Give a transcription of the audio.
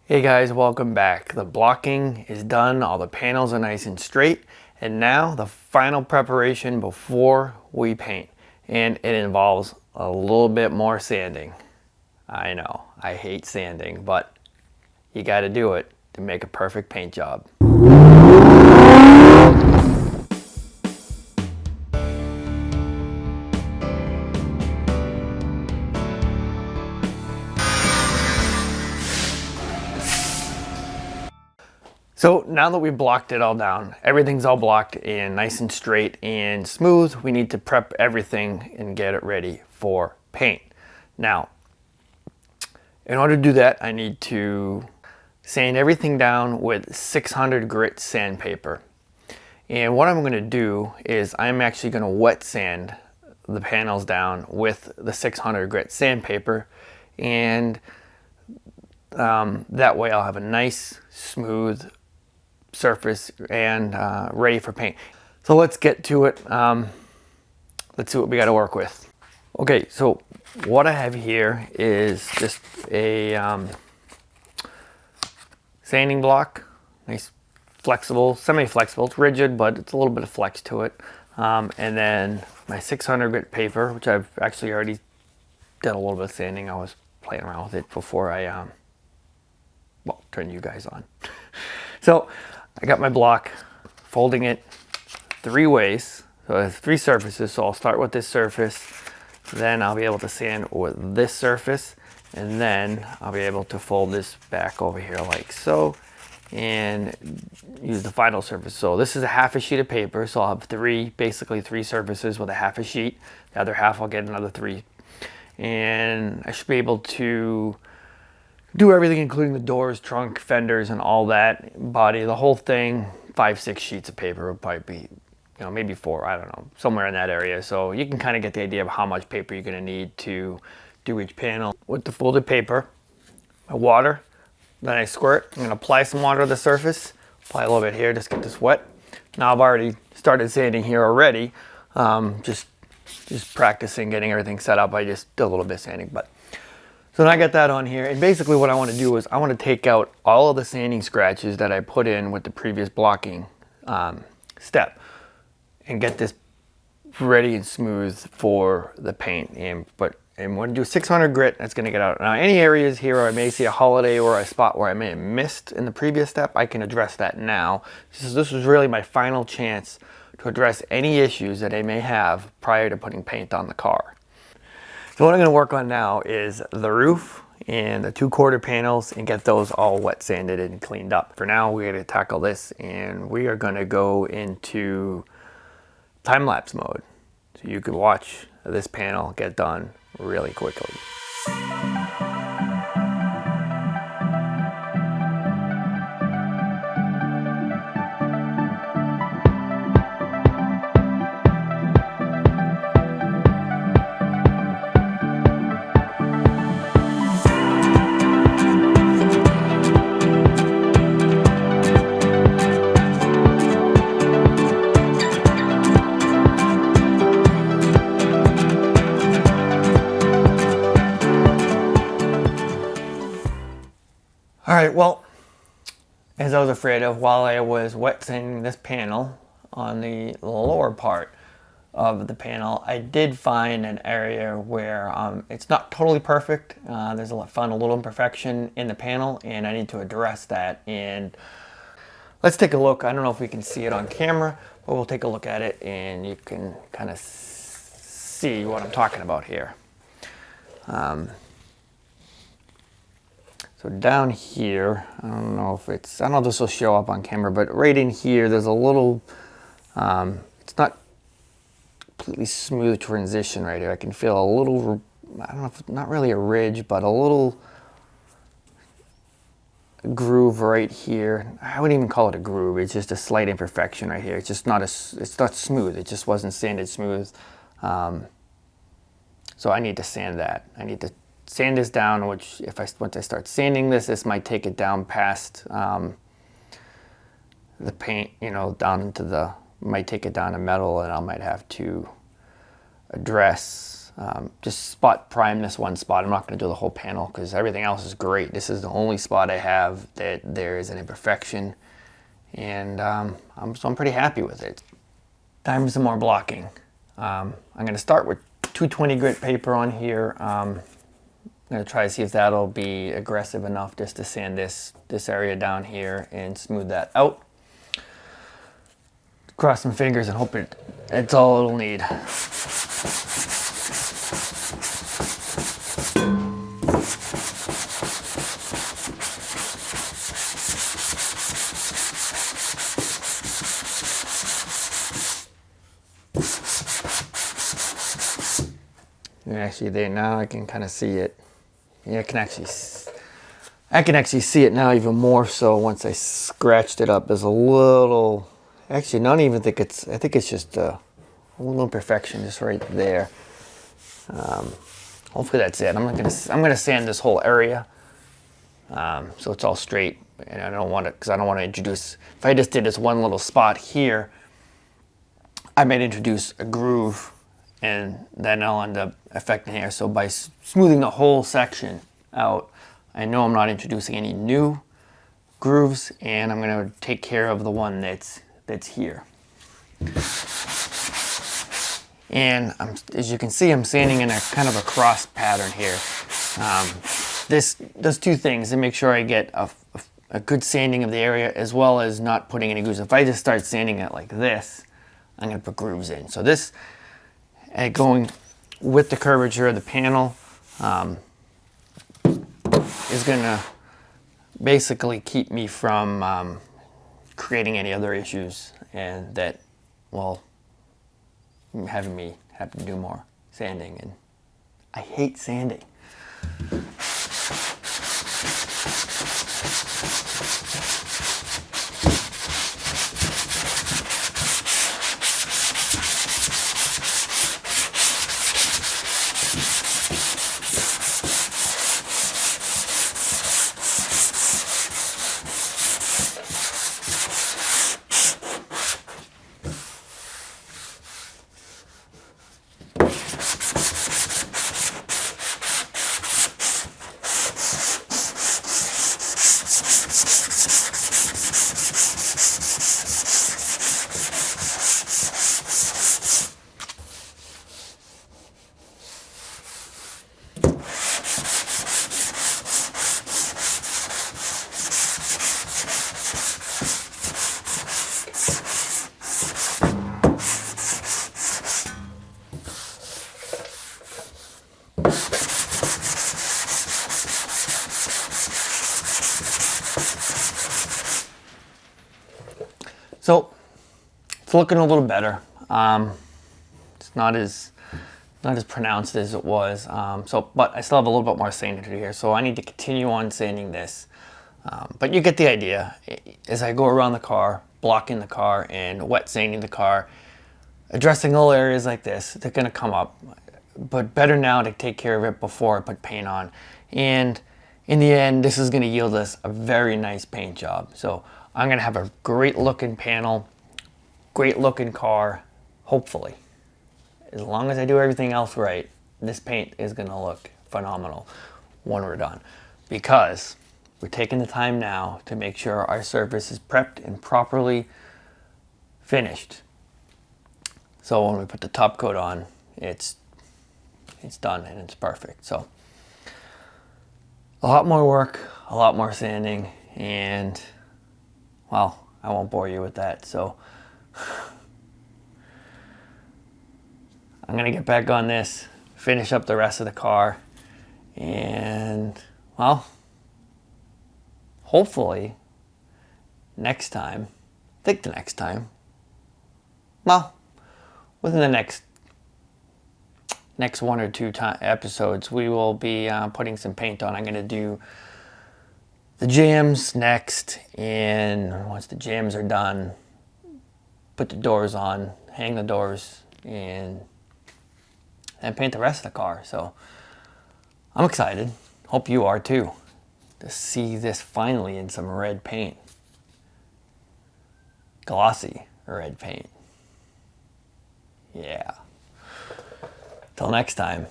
Hey guys, welcome back. The blocking is done, all the panels are nice and straight, and now the final preparation before we paint. And it involves a little bit more sanding. I know, I hate sanding, but you gotta do it to make a perfect paint job. So now that we've blocked it all down, everything's all blocked and nice and straight and smooth, we need to prep everything and get it ready for paint. Now, in order to do that, I need to sand everything down with 600 grit sandpaper. And what I'm gonna do is I'm actually gonna wet sand the panels down with the 600 grit sandpaper, and that way I'll have a nice, smooth surface and ready for paint. So let's get to it. Let's see what we got to work with. Okay, so what I have here is just a sanding block, nice flexible, semi-flexible. It's rigid, but it's a little bit of flex to it. And then my 600 grit paper, which I've actually already done a little bit of sanding. I was playing around with it before I turned you guys on. So I got my block, folding it 3 ways. So it has 3 surfaces. So I'll start with this surface, then I'll be able to sand with this surface, and then I'll be able to fold this back over here like so, and use the final surface. So this is a half a sheet of paper, so I'll have basically three surfaces with a half a sheet. The other half I'll get another 3. And I should be able to do everything, including the doors, trunk, fenders, and all that, body, the whole thing. 5-6 sheets of paper would probably be, maybe 4, I don't know, somewhere in that area. So you can kind of get the idea of how much paper you're gonna need to do each panel. With the folded paper, my water, then I squirt. I'm gonna apply some water to the surface, apply a little bit here, just get this wet. Now I've already started sanding here already, just practicing getting everything set up. I just did a little bit of sanding, but. So then I got that on here, and basically what I want to do is I want to take out all of the sanding scratches that I put in with the previous blocking step and get this ready and smooth for the paint. And I'm going to do 600 grit. That's going to get out. Now any areas here where I may see a holiday or a spot where I may have missed in the previous step, I can address that now. This was really my final chance to address any issues that I may have prior to putting paint on the car. So what I'm going to work on now is the roof and the 2 quarter panels and get those all wet sanded and cleaned up. For now, we're going to tackle this, and we are going to go into time-lapse mode. So you can watch this panel get done really quickly. All right, well, as I was afraid of, while I was wet sanding this panel on the lower part of the panel, I did find an area where it's not totally perfect. Found a little imperfection in the panel, and I need to address that. And let's take a look. I don't know if we can see it on camera, but we'll take a look at it, and you can kind of see what I'm talking about here. So down here, I don't know if this will show up on camera, but right in here, there's a little, it's not completely smooth transition right here. I can feel a little, I don't know if, not really a ridge, but a little groove right here. I wouldn't even call it a groove. It's just a slight imperfection right here. It's just not it's not smooth. It just wasn't sanded smooth. So I need to sand that. I need to sand this down, which once I start sanding this might take it down past the paint, down into might take it down to metal, and I might have to address just spot prime this one spot. I'm not going to do the whole panel because everything else is great. This is the only spot I have that there is an imperfection, and so I'm pretty happy with it. Time for some more blocking. I'm going to start with 220 grit paper on here. I'm going to try to see if that'll be aggressive enough just to sand this area down here and smooth that out. Cross some fingers and hope it's all it'll need. Actually, there now I can kind of see it. Yeah, I can actually see it now even more so once I scratched it up. There's a little, actually, not even think it's. I think it's just a little imperfection just right there. Hopefully that's it. I'm gonna sand this whole area so it's all straight. And I don't want it because I don't want to introduce. If I just did this one little spot here, I might introduce a groove, and then I'll end up affecting here. So by smoothing the whole section out, I know I'm not introducing any new grooves, and I'm going to take care of the one that's here. And as you can see, I'm sanding in a kind of a cross pattern here. This does two things to make sure I get a good sanding of the area, as well as not putting any grooves. If I just start sanding it like this, I'm going to put grooves in. So this, going with the curvature of the panel, is going to basically keep me from creating any other issues, and that will having me have to do more sanding. And I hate sanding. So it's looking a little better. It's not as pronounced as it was. But I still have a little bit more sanding to do here. So I need to continue on sanding this. But you get the idea. As I go around the car, blocking the car and wet sanding the car, addressing little areas like this, they're going to come up. But better now to take care of it before I put paint on. And in the end, this is going to yield us a very nice paint job. So I'm going to have a great looking panel, great looking car, hopefully. As long as I do everything else right, this paint is going to look phenomenal when we're done. Because we're taking the time now to make sure our surface is prepped and properly finished. So when we put the top coat on, it's done and it's perfect. So a lot more work, a lot more sanding, and well, I won't bore you with that. So I'm gonna get back on this, finish up the rest of the car, and well, hopefully next time, well, within the next one or two episodes, we will be putting some paint on. I'm going to do the jams next, and once the jams are done, put the doors on, hang the doors, and paint the rest of the car. So I'm excited. Hope you are too, to see this finally in some red paint. Glossy red paint. Yeah. Till next time.